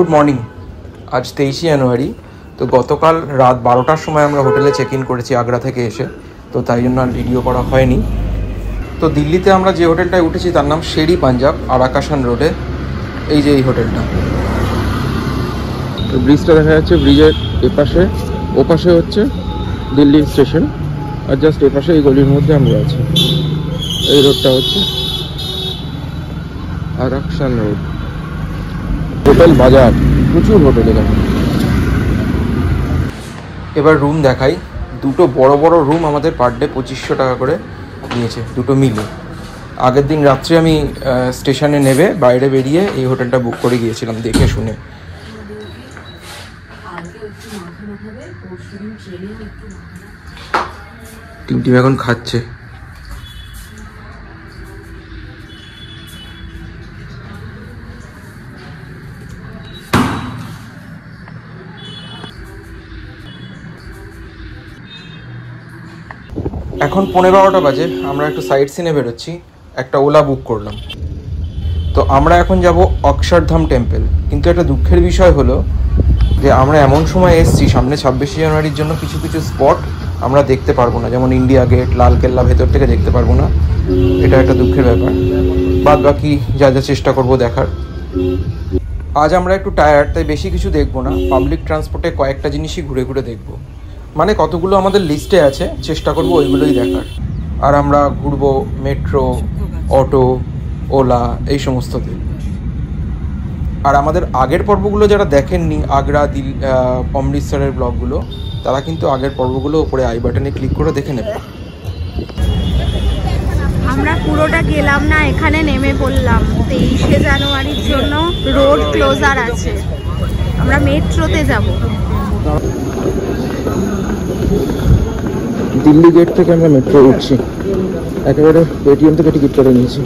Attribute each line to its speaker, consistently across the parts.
Speaker 1: Good morning. আজ 23শে জানুয়ারি। তো গতকাল রাত 12টার সময় আমরা হোটেলে চেক ইন করেছি আগ্রা থেকে এসে, তো তাই জন্য আর ভিডিও করা হয়নি। তো দিল্লিতে আমরা যে হোটেলটায় উঠেছি তার নাম শেরি পাঞ্জাব, আরাকাশান রোডে। এই যে এই হোটেলটা, ব্রিজটা দেখা যাচ্ছে। ব্রিজের এপাশে ওপাশে হচ্ছে দিল্লি স্টেশন, আর জাস্ট এপাশে এই গলির মধ্যে আমরা আছি। এই রোডটা হচ্ছে আরাকাশান রোড। হোটেল বাজার, প্রচুর হোটেল এখানে। এবার রুম দেখাই। দুটো বড় বড় রুম আমাদের পার ডে 2500 টাকা করে নিয়েছে, দুটো মিলে। আগের দিন রাত্রে আমি স্টেশনে নেমে বাইরে বেরিয়ে এই হোটেলটা বুক করে গিয়েছিলাম দেখে শুনে। টিমটিম এখন খাচ্ছে। এখন 11:15 বাজে। আমরা একটু সাইট সিনে বেরোচ্ছি, একটা ওলা বুক করলাম। তো আমরা এখন যাব অক্ষরধাম টেম্পল। কিন্তু একটা দুঃখের বিষয় হলো যে আমরা এমন সময় এসেছি, সামনে 26শে জানুয়ারির জন্য কিছু কিছু স্পট আমরা দেখতে পারবো না, যেমন ইন্ডিয়া গেট, লালকেল্লা ভেতর থেকে দেখতে পারবো না। এটা একটা দুঃখের ব্যাপার। বাদ বাকি যা যা চেষ্টা করবো দেখার। আজ আমরা একটু টায়ার্ড, তাই বেশি কিছু দেখবো না। পাবলিক ট্রান্সপোর্টে কয়েকটা জিনিসই ঘুরে ঘুরে দেখবো, মানে কতগুলো আমাদের লিস্টে আছে, চেষ্টা করবো ওইগুলোই দেখার। আর আমরা ঘুরবো মেট্রো, অটো, ওলা, এই সমস্ততে। আর আমাদের আগের পর্বগুলো যারা দেখেননি, আগ্রা, অমৃতসরের ব্লগগুলো, তারা কিন্তু আগের পর্বগুলো উপরে আই বাটনে ক্লিক করে দেখে নেবে।
Speaker 2: আমরা পুরোটা গেলাম না, এখানে নেমে পড়লাম। 23শে জানুয়ারির জন্য রোড ক্লোজার আছে, আমরা মেট্রোতে যাব।
Speaker 1: দিল্লি গেট থেকে আমরা মেট্রো উঠছি, একেবারে পেটিএম থেকে টিকিট করে নিয়েছি।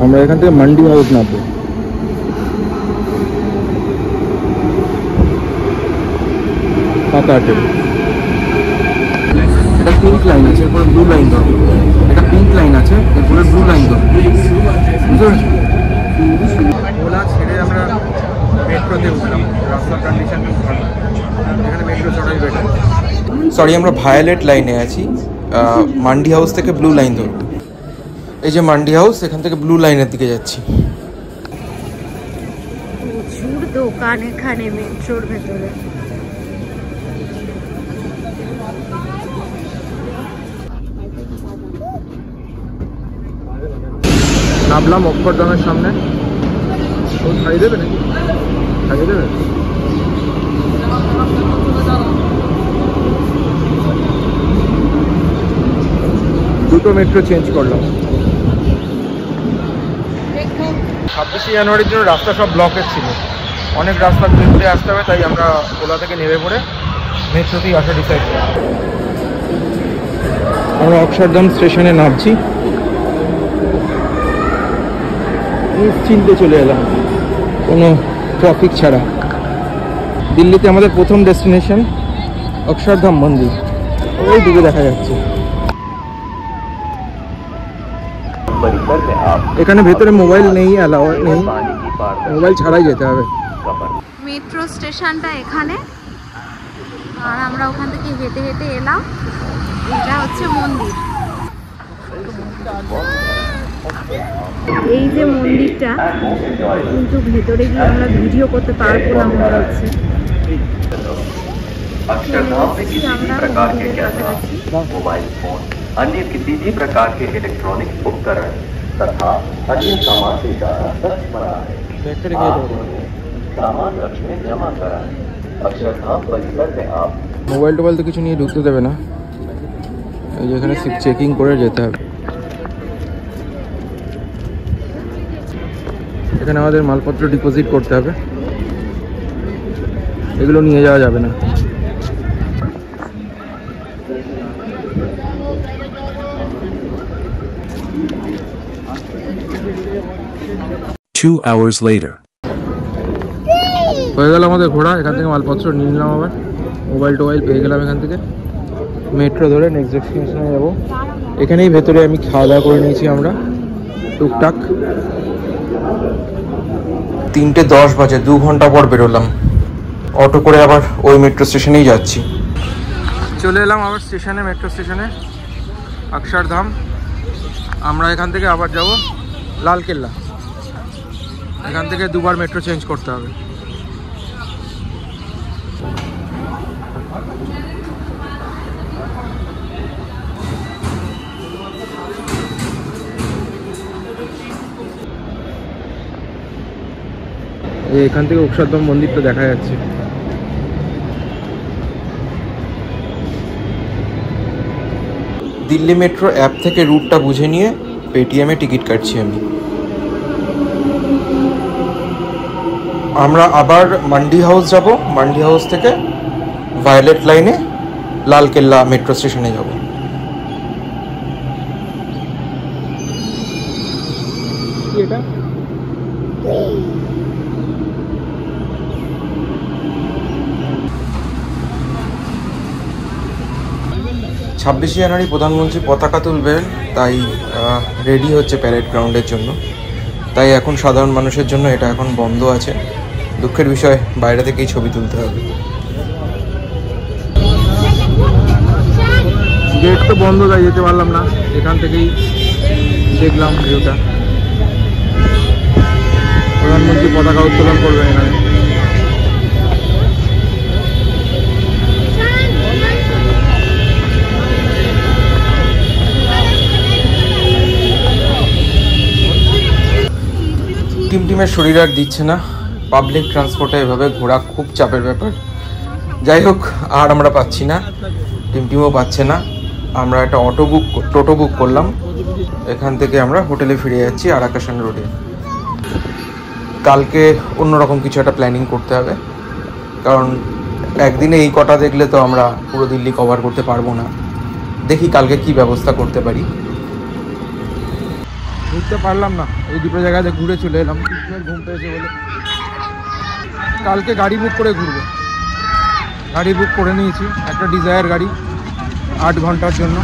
Speaker 1: আমরা এখান থেকে মান্ডি হাউস নামবো। এটা পিঙ্ক লাইন আছে, এরপরে ব্লু লাইন ধরো। এটা পিঙ্ক লাইন আছে, এরপরে ব্লু লাইন ধরো। ওলা ছেড়ে আমরা মেট্রোতে উঠলাম। রাস্তার কন্ডিশন খুব ভালো, এখানে মেট্রো চড়াই বেটার। সরি, আমরা ভায়োলেট লাইনে আছি। মান্ডি হাউস থেকে ব্লু লাইন ধরবো। এই যে মান্ডি হাউস, এখান থেকে ব্লু লাইনের দিকে যাচ্ছি।
Speaker 2: প্রচুর দোকান এখানে মেট্রোর ভেতরে।
Speaker 1: নামলাম অক্ষরধামের সামনে। খাইয়ে দেবে নাকি? খাইয়ে দেবে। দুটো মেট্রো চেঞ্জ করলাম। 26শে জানুয়ারির জন্য রাস্তা সব ব্লকের ছিল, অনেক রাস্তা ঘুরে ঘুরে আসতে হবে, তাই আমরা ওলা থেকে নেমে পড়ে মেট্রোতেই আসা ডিসাইড করলাম। আমরা অক্ষরধাম স্টেশনে নামছি, নিশ্চিন্তে চলে এলাম, কোনো ট্রাফিক ছাড়া। দিল্লিতে আমাদের প্রথম ডেস্টিনেশন অক্ষরধাম মন্দির, ওই দিকে দেখা যাচ্ছে। এখানে ভেতরে মোবাইল নেই, অ্যালাউ নেই, মোবাইল ছাড়াই যেতে হবে।
Speaker 2: মেট্রো স্টেশনটা এখানে, আর আমরা ওখান থেকে হেঁটে হেঁটে এলাম। এটা হচ্ছে মন্দির। এই যে মন্দিরটা, কিন্তু ভেতরে গিয়ে আমরা ভিডিও করতে পারবো না মনে হচ্ছে।
Speaker 3: अक्षरधाम में किसी भी प्रकार के कैमरा, मोबाइल फोन, अन्य किसी भी प्रकार के इलेक्ट्रॉनिक उपकरण तथा अन्य सामान से ज्यादा सख्त मना है। सामान रखने जमा कराएं। अक्षरधाम परिसर में आप
Speaker 1: মোবাইল টোবাইল তো কিছু নিয়ে ঢুকতে দেবে না, এই যে এখানে চেকিং করে যেতে হবে। এখানে আমাদের মালপত্র ডিপোজিট করতে হবে, এগুলো নিয়ে যাওয়া যাবে না।
Speaker 4: 2 hours later.
Speaker 1: হয়ে গেল আমাদের ঘোরা, এখান থেকে মালপত্র নিয়ে নিলাম আবার। মোবাইল টোবাইল পেয়ে গেলাম এখান থেকে। মেট্রো ধরে নেক্সট ডেস্টিনেশনে যাবো। এখানেই ভেতরে আমি খাওয়া দাওয়া করে নিয়েছি আমরা টুকটাক। 3:10 বাজে, 2 ঘন্টা পর বেরোলাম। অটো করে আবার ওই মেট্রো স্টেশনেই যাচ্ছি। চলে এলাম আবার স্টেশনে, মেট্রো স্টেশনে অক্ষরধাম। আমরা এখান থেকে আবার যাব লালকেল্লা। এখান থেকে 2বার মেট্রো চেঞ্জ করতে হবে। এখান থেকে অক্ষরধাম মন্দিরটা দেখা যাচ্ছে। দিল্লি মেট্রো অ্যাপ থেকে রুটটা বুঝে নিয়ে পেটিএমে টিকিট কাটছি আমি। আমরা আবার মান্ডি হাউস যাব। মান্ডি হাউস থেকে ভায়োলেট লাইনে লালকেল্লা মেট্রো স্টেশনে যাব। এটা 26 জানুয়ারি প্রধানমন্ত্রী পতাকা তুলবেন, তাই রেডি হচ্ছে প্যারেড গ্রাউন্ডের জন্য। তাই এখন সাধারণ মানুষের জন্য এটা এখন বন্ধ আছে। দুঃখের বিষয়, বাইরে থেকেই ছবি তুলতে হবে। গেট তো বন্ধ, তাই যেতে পারলাম না। এখান থেকেই দেখলাম ভিউটা। প্রধানমন্ত্রী পতাকা উত্তোলন করবেন এখানে। টিমের শরীর আর দিচ্ছে না। পাবলিক ট্রান্সপোর্টে এভাবে ঘোরা খুব চাপের ব্যাপার। যাই হোক, আর আমরা পাচ্ছি না, টিমও পাচ্ছে না। আমরা একটা টোটো বুক করলাম। এখান থেকে আমরা হোটেলে ফিরে যাচ্ছি আরাকাশন রোডে। কালকে অন্যরকম কিছু একটা প্ল্যানিং করতে হবে, কারণ একদিনে এই কটা দেখলে তো আমরা পুরো দিল্লি কভার করতে পারবো না। দেখি কালকে কি ব্যবস্থা করতে পারি। ঘুরতে পারলাম না, এই দুটো জায়গাতে ঘুরে চলে এলাম। ঘুম পেয়েছে বলে কালকে গাড়ি বুক করে ঘুরবো। গাড়ি বুক করে নিয়েছি, একটা ডিজায়ার গাড়ি, 8 ঘন্টার জন্য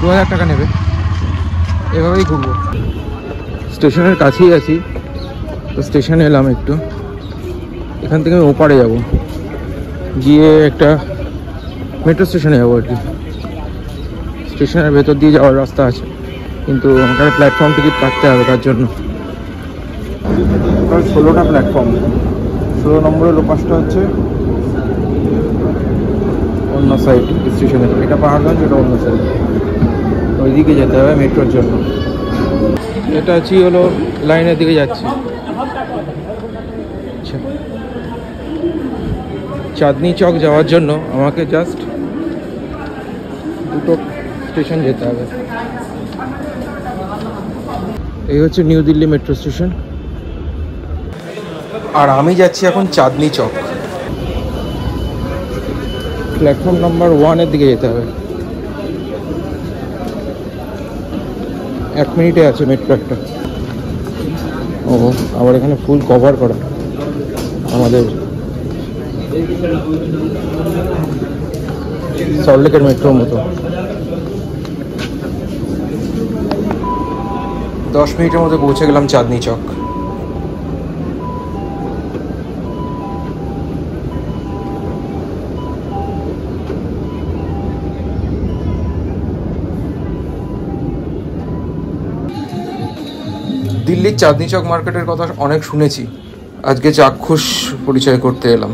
Speaker 1: 2000 টাকা নেবে। এভাবেই ঘুরবো। স্টেশনের কাছেই আছি, তো স্টেশনে এলাম একটু। এখান থেকে আমি ওপারে যাব, গিয়ে একটা মেট্রো স্টেশনে যাবো আর কি। স্টেশনের ভেতর দিয়ে যাওয়ার রাস্তা আছে, কিন্তু আমাকে প্ল্যাটফর্ম টিকিট কাটতে হবে তার জন্য। 16টা প্ল্যাটফর্ম, 16 নম্বরের লোপাসটা হচ্ছে অন্য সাইড স্টেশনের। এটা পাহাড়গঞ্জ, এটা অন্য সাইড, ওইদিকে যেতে হবে মেট্রোর জন্য। এটা হলো লাইনের দিকে যাচ্ছি। আচ্ছা, চাঁদনি চক যাওয়ার জন্য আমাকে জাস্ট 2টো স্টেশন যেতে হবে। এই হচ্ছে নিউ দিল্লি মেট্রো স্টেশন, আর আমি যাচ্ছি এখন চাঁদনি চক। প্ল্যাটফর্ম নাম্বার 1 দিকে যেতে হবে। 1 মিনিটে আছে মেট্রো একটা। ও আবার এখানে ফুল কভার করা আমাদের সল্টলেকের মেট্রোর মতো। 10 মিনিটের মধ্যে পৌঁছে গেলাম চাঁদনি চক। দিল্লির চাঁদনি চক মার্কেটের কথা অনেক শুনেছি, আজকে চাক্ষুষ পরিচয় করতে এলাম।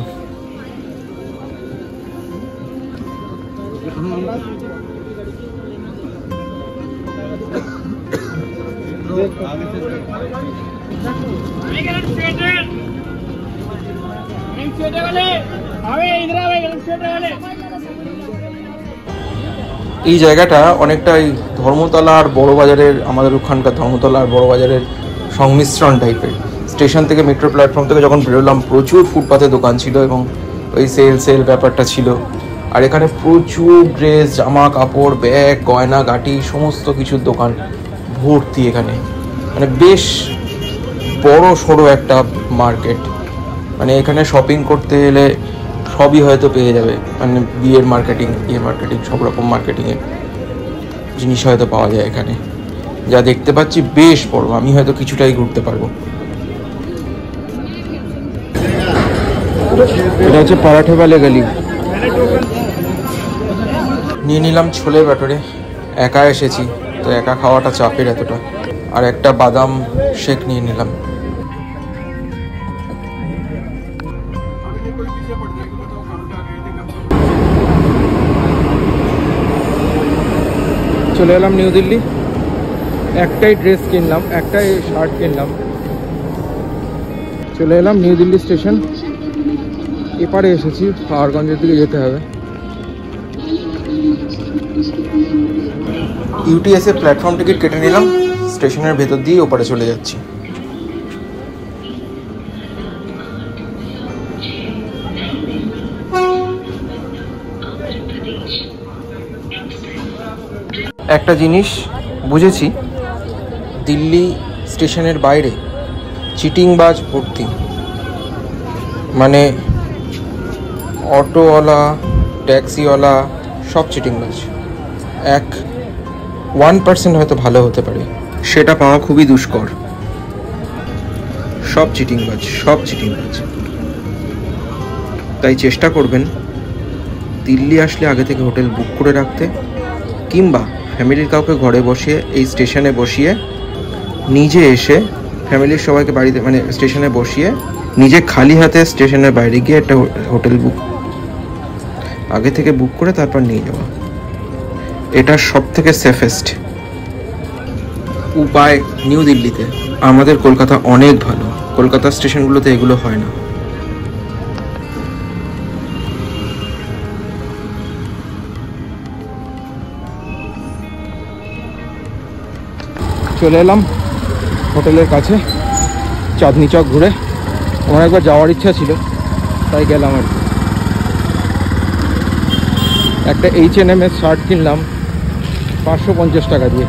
Speaker 1: এই জায়গাটা অনেকটাই ধর্মতলা আর বড় বাজারের, আমাদের ওখানকার ধর্মতলা আর বড় বাজারের সংমিশ্রণ টাইপের। স্টেশন থেকে মেট্রো প্ল্যাটফর্ম থেকে যখন বেরোলাম, প্রচুর ফুটপাতে দোকান ছিল এবং ওই সেল ব্যাপারটা ছিল। আর এখানে প্রচুর ড্রেস, জামা কাপড়, ব্যাগ, গয়না গাটি, সমস্ত কিছুর দোকান ভর্তি এখানে। মানে বেশ বড় সড়ো একটা মার্কেট। মানে এখানে শপিং করতে এলে সবই হয়তো পেয়ে যাবে, মানে বিয়ের মার্কেটিং, মার্কেটিং, সব রকম মার্কেটিংয়ের জিনিস হয়তো পাওয়া যায় এখানে। যা দেখতে পাচ্ছি বেশ বড়, আমি হয়তো কিছুটাই ঘুরতে পারবো। এটা হচ্ছে পরাঠে वाले गली। নিয়ে নিলাম ছোলে বাটোরে, একা এসেছি তো একা খাওয়াটা চাপের এতটা, আর একটা বাদাম শেক নিয়ে নিলাম। চলে এলাম নিউ দিল্লি, একটাই ড্রেস কিনলাম, একটাই শার্ট কিনলাম। চলে এলাম নিউ দিল্লি স্টেশন, এপারে এসেছি, পাওয়ারগঞ্জের দিকে যেতে হবে। ইউটিএস এ প্ল্যাটফর্ম টিকিট কেটে নিলাম, স্টেশনের ভেতর দিয়ে ওপারে চলে যাচ্ছি। একটা জিনিস বুঝেছি, দিল্লি স্টেশনের বাইরে চিটিংবাজ ভর্তি, মানে অটোওয়ালা, ট্যাক্সিওয়ালা সব চিটিংবাজ। 1% হয়তো ভালো হতে পারে, সেটা পাওয়া খুবই দুষ্কর। সব চিটিংবাজ, সব চিটিংবাজ। তাই চেষ্টা করবেন দিল্লি আসলে আগে থেকে হোটেল বুক করে রাখতে, কিংবা ফ্যামিলির কাউকে ঘরে বসিয়ে এই স্টেশনে বসিয়ে নিজে এসে ফ্যামিলির সবাইকে বাড়িতে, মানে স্টেশনে বসিয়ে নিজে খালি হাতে স্টেশনের বাইরে গিয়ে একটা হোটেল আগে থেকে বুক করে তারপর নিয়ে যাওয়া, এটা সব থেকে সেফেস্ট উপায় নিউ দিল্লিতে। আমাদের কলকাতা অনেক ভালো, কলকাতা স্টেশনগুলোতে এগুলো হয় না। চলে এলাম হোটেলের কাছে, চাঁদনি চক ঘুরে। আমার একবার যাওয়ার ইচ্ছা ছিল, তাই গেলাম আর কি। একটা H&M এর শার্ট কিনলাম 550 টাকা দিয়ে।